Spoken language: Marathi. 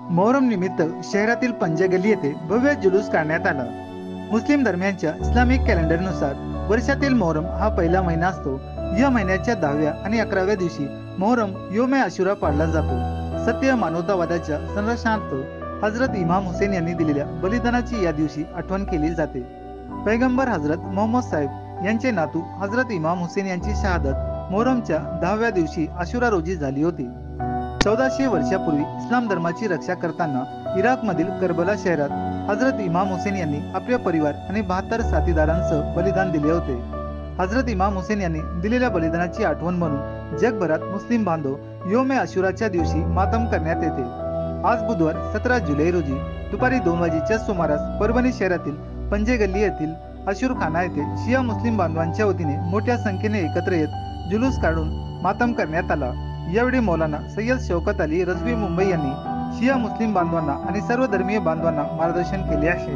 मोहरम निमित्त शहरातील पंजे गल्ली येथे भव्य जुलूस काढण्यात आला। मुस्लिम धर्मियांच्या इस्लामिक कॅलेंडरनुसार वर्षातील मोहरम हा पहिला महिना असतो। या महिन्याच्या 10व्या आणि 11व्या दिवशी मोहरम योमे आशुरा पाळला जातो। सत्य मानवतावादाच्या संरक्षणार्थ हजरत इमाम हुसेन यांनी दिलेल्या बलिदानाची या दिवशी आठवण केली जाते। पैगंबर हजरत मोहम्मद साहेब यांचे नातू हजरत इमाम हुसेन यांची शहादत मोहरमच्या 10व्या दिवशी आशुरा रोजी झाली होती। 1400 वर्षापूर्वी इस्लाम धर्माची रक्षा करताना इराकमधील करबला शहरात हजरत इमाम हुसेन यांनी आपले परिवार आणि 72 साथीदारांसह बलिदान दिले होते। हजरत इमाम हुसेन यांनी दिलेल्या बलिदानाची आठवण म्हणून जगभरात मुस्लिम बांधव योमे आशुराच्या दिवशी मातम करण्यात येते। आज बुधवार 17 जुलै रोजी दुपारी 2 वाजेच्या सुमारास परभणी शहरातील पंजे गल्ली येथील आशुरखाना येथे शिया मुस्लिम बांधवांच्या वतीने मोठ्या संख्येने एकत्र येत जुलूस काढून मातम करण्यात आला। यावेळी मौलाना सय्यद शौकत अली रजवी मुंबई यांनी शिया मुस्लिम बांधवांना आणि सर्व धर्मीय बांधवांना मार्गदर्शन केले आहे।